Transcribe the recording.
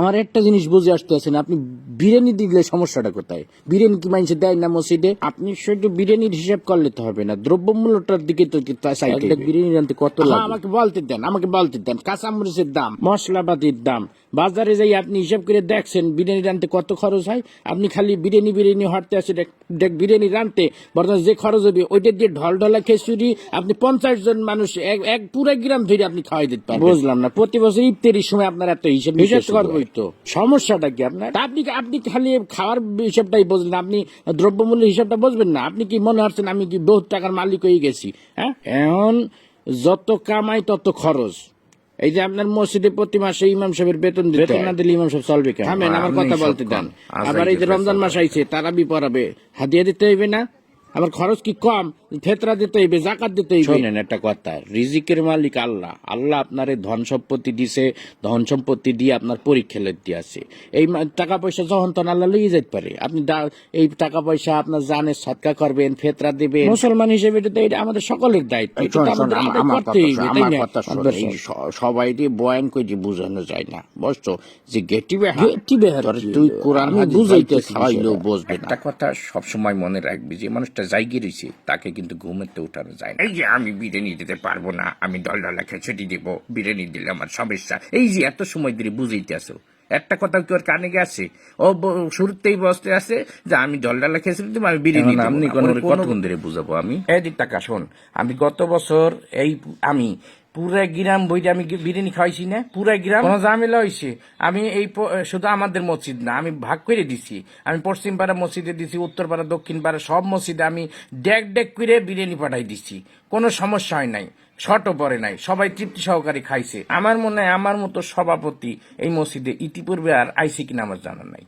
আমার একটা জিনিস বুঝে আসতে আছেন, আপনি বিরিয়ানি দিলে সমস্যাটা কোথায়? বিরিয়ানি কি মানুষে দেয় না মসজিদে? আপনি শুধু বিরিয়ানির হিসাব করলে তো হবে না, দ্রব্যমূল্যটার দিকে তো চাইতে হবে। বিরিয়ানি রানতে কত লাগে? আমাকে বলতে দেন কাঁচামরিচের দাম, মশলাপাতির দাম, বাজারে যাই আপনি হিসাব করে দেখছেন বিরিয়ানি রানতে কত খরচ হয়। আপনি খালি বিরিয়ানি হাঁটতে আসে বিরিয়ানি রানতে বর্তমানে যে খরচ হবে ওইটা দিয়ে ঢলঢলা খিচুড়ি আপনি 50 জন মানুষ এক পুরো গ্রাম ধরে আপনি খাওয়াই দিতে পারবেন। বুঝলাম না, প্রতি বছর ইফতারির সময় আপনার এত হিসাব করবোই তো, সমস্যাটা কি আপনার? আপনি খালি খাওয়ার হিসাবটাই বুঝলেন, আপনি দ্রব্যমূল্যের হিসাবটা বুঝবেন না। আপনি কি মনে হচ্ছেন আমি কি বহুত টাকার মালিক হয়ে গেছি? হ্যাঁ, এখন যত কামাই তত খরচ। এই যে আপনার মসজিদে প্রতি মাসে ইমাম সাহেবের বেতন না দিলে ইমাম সাহেব চলবে কেন? থামেন, আমার কথা বলতে দেন। আবার এই যে রমজান মাস আইছে, তারাবি পড়াবে, হাদিয়া দিতে হইবে না? আমার খরচ কি কম? ফেতরা দিতে হইবে, জাকাত দিতে হইবে। শোনেন একটা কথা, রিজিকের মালিক আল্লাহ। আল্লাহ আপনার ধন সম্পত্তি দিছে, ধন সম্পত্তি দিয়ে আপনার পরীক্ষা লেতে আছে। এই টাকা পয়সা যখন তখন আল্লাহ লইয়ে যেতে পারে। আপনি এই টাকা পয়সা আপনার জানে সৎকা করবেন, ফেতরা দিবেন। মুসলমান হিসেবে এটা আমাদের সকলের দায়িত্ব। সবাই বয়ান করে বোঝানো যায় না, বুঝছো? যে গেটি বেহার তুই কোরআন বুঝাইতে খাওয়াইলেও বুঝবে না। একটা কথা সবসময় মনে রাখবি, যে মানুষটা জায়গা রয়েছে তাকে কিন্তু ঘুমেতে উঠানো যায় না। এই যে আমি বিরিয়ানি দিতে পারবো না, আমি ডলডলা খেচুটি দিব, বিরিয়ানি দিলে আমার সমস্যা, এই যে এত সময় ধরে বুঝাইতে আসো, একটা কথা কি ওর কানে গেছে? ও শুরুতেই বসতে আছে যে আমি ডলডলা খেচুটি দিব, আমি বিরিয়ানি দিব। আপনি কতক্ষণ ধরে বুঝাবো আমি? এদিক টাকা শোন, আমি গত বছর আমি পুরা গ্রাম বইটা আমি বিরিয়ানি খাওয়াইছি না, পুরা গ্রাম কোনো ঝামেলা হয়েছে। আমি শুধু আমাদের মসজিদ না, আমি ভাগ করে দিছি। আমি পশ্চিম পাড়া মসজিদে দিছি, উত্তর পাড়া, দক্ষিণ পাড়া সব মসজিদে আমি ডেক করে বিরিয়ানি পাঠাই দিছি। কোনো সমস্যা হয় নাই, শর্টও পড়ে নাই, সবাই তৃপ্তি সহকারে খাইছে। আমার মনে হয় আমার মতো সভাপতি এই মসজিদে ইতিপূর্বে আর আইসি কিনা আমার জানা নাই।